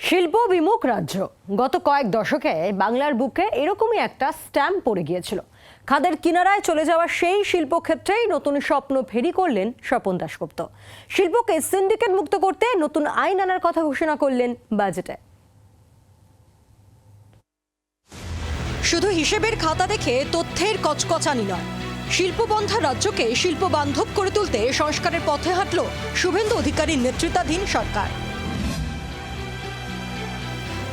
শিল্প বিমুখ রাজ্য গত কয়েক দশকে বাংলার বুকে এরকমই একটা স্ট্যাম্প পড়ে গিয়েছিল। খাদের কিনারায় চলে যাওয়া সেই শিল্পক্ষেত্রেই নতুন স্বপ্ন ফেরি করলেন স্বপন দাশগুপ্ত। শিল্পকে সিন্ডিকেট মুক্ত করতে নতুন আইন আনার কথা ঘোষণা করলেন বাজেটে। শুধু হিসেবের খাতা দেখে তথ্যের কচকচানি নয়, শিল্পবন্ধা রাজ্যকে শিল্প বান্ধব করে তুলতে সংস্কারের পথে হাঁটল শুভেন্দু অধিকারীর নেতৃত্বাধীন সরকার।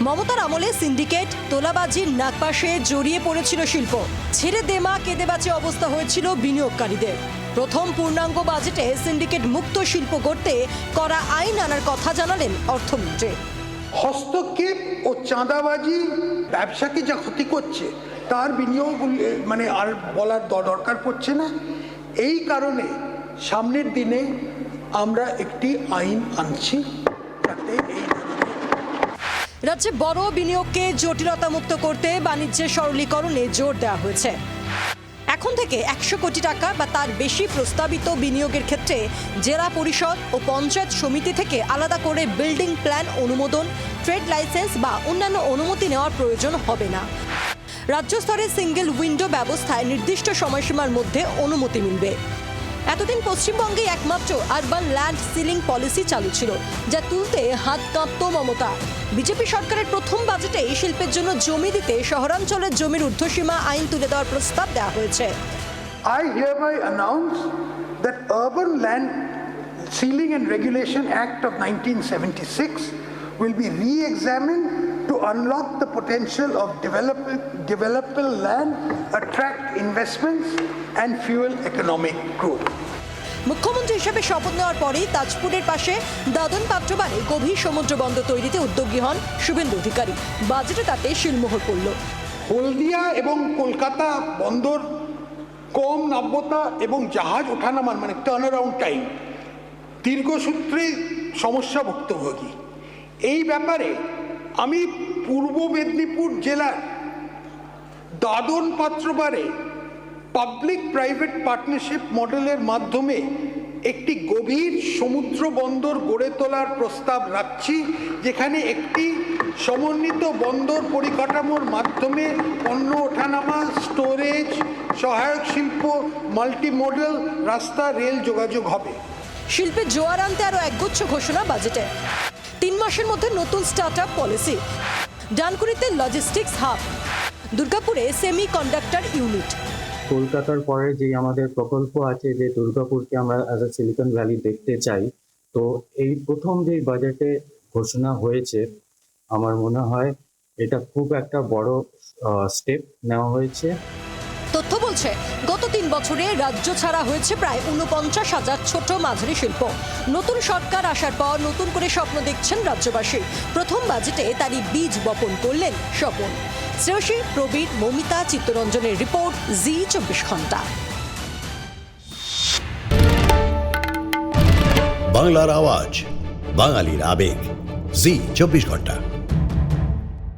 মমতার আমলে সিন্ডিকেট তোলাবাজির নাগপাশে জড়িয়ে পড়েছিল শিল্প। ছেড়ে দেমা কেঁদে বাঁচে অবস্থা হয়েছিল বিনিয়োগকারীদের। প্রথম পূর্ণাঙ্গ বাজেটে সিন্ডিকেট মুক্ত শিল্প গড়তে করা আইন আনার কথা জানালেন অর্থমন্ত্রী। হস্তক্ষেপ ও চাঁদাবাজি ব্যবসাকে যা ক্ষতি করছে তার বিনিয়োগ আর বলার দরকার পড়ছে না। এই কারণে সামনের দিনে আমরা একটি আইন আনছি যাতে এই রাজ্যে বড় বিনিয়োগকে জটিলতা মুক্ত করতে বাণিজ্যের সরলীকরণে জোর দেওয়া হয়েছে। এখন থেকে 100 কোটি টাকা বা তার বেশি প্রস্তাবিত বিনিয়োগের ক্ষেত্রে জেলা পরিষদ ও পঞ্চায়েত সমিতি থেকে আলাদা করে বিল্ডিং প্ল্যান অনুমোদন, ট্রেড লাইসেন্স বা অন্যান্য অনুমতি নেওয়ার প্রয়োজন হবে না। রাজ্য স্তরে সিঙ্গেল উইন্ডো ব্যবস্থায় নির্দিষ্ট সময়সীমার মধ্যে অনুমতি মিলবে। এতদিন পশ্চিমবঙ্গে একমাত্র আরবান ল্যান্ড সিলিং পলিসি চালু ছিল, যা তুলতে হাত কাঁপত মমতা। বিজেপি সরকারের প্রথম বাজেটে শিল্পের জন্য জমি দিতে শহরাঞ্চলের জমির ঊর্ধ্বসীমা আইন তুলে দেওয়ার প্রস্তাব দেওয়া হয়েছে। I hereby announce that Urban Land Ceiling and Regulation Act of 1976 will be re-examined to unlock the potential of developable land, attract investments and fuel economic growth. মুখ্যমন্ত্রী হিসেবে শপথ নেওয়ার পরেই তাজপুরের পাশে দাদন পাত্রবারে গভীর সমুদ্র বন্দর তৈরিতে উদ্যোগী হন শুভেন্দু অধিকারী। বাজেটে তাতে শিলমোহর পড়ল। হলদিয়া এবং কলকাতা বন্দর কম নাব্যতা এবং জাহাজ ওঠানামার টার্ন অ্যারাউন্ড টাইম দীর্ঘসূত্রে সমস্যা ভুক্তভোগী। এই ব্যাপারে আমি পূর্ব মেদিনীপুর জেলার দাদন পাত্রবারে পাবলিক প্রাইভেট পার্টনারশিপ মডেলের মাধ্যমে একটি গভীর সমুদ্র বন্দর গড়ে তোলার প্রস্তাব রাখছি, যেখানে একটি সমন্বিত বন্দর পরিকাঠামোর মাধ্যমে পণ্য ওঠানামা, স্টোরেজ, সহায়ক শিল্প, মাল্টিমোডাল রাস্তা, রেল যোগাযোগ হবে। শিল্পে জোয়ার আনতে আরও একগুচ্ছ ঘোষণা বাজেটে। 3 মাসের মধ্যে নতুন স্টার্টআপ পলিসি, ডানকুনিতে লজিস্টিক্স হাব, দুর্গাপুরে সেমি কন্ডাক্টর ইউনিট। কলকাতার পরে যে আমাদের প্রকল্প আছে, যে দুর্গাপুরকে আমরা অ্যাজ এ সিলিকন ভ্যালি দেখতে চাই, তো এই প্রথম যে বাজেটে ঘোষণা হয়েছে, আমার মনে হয় এটা খুব একটা বড় স্টেপ নেওয়া হয়েছে। তথ্য বলছে গত 3 বছরে রাজ্য ছাড়া হয়েছে প্রায় 49,000 ছোট মাঝারি শিল্প। নতুন সরকার আসার পর নতুন করে স্বপ্ন দেখছেন রাজ্যবাসী। প্রথম বাজেটে তারই বীজ বপন করলেন স্বপন। শ্রেয়সী, প্রবীর, মমিতা, চিত্তরঞ্জনের রিপোর্ট, জি 24 ঘন্টা। বাংলার আওয়াজ, বাঙালির আবেগ, জি 24 ঘন্টা।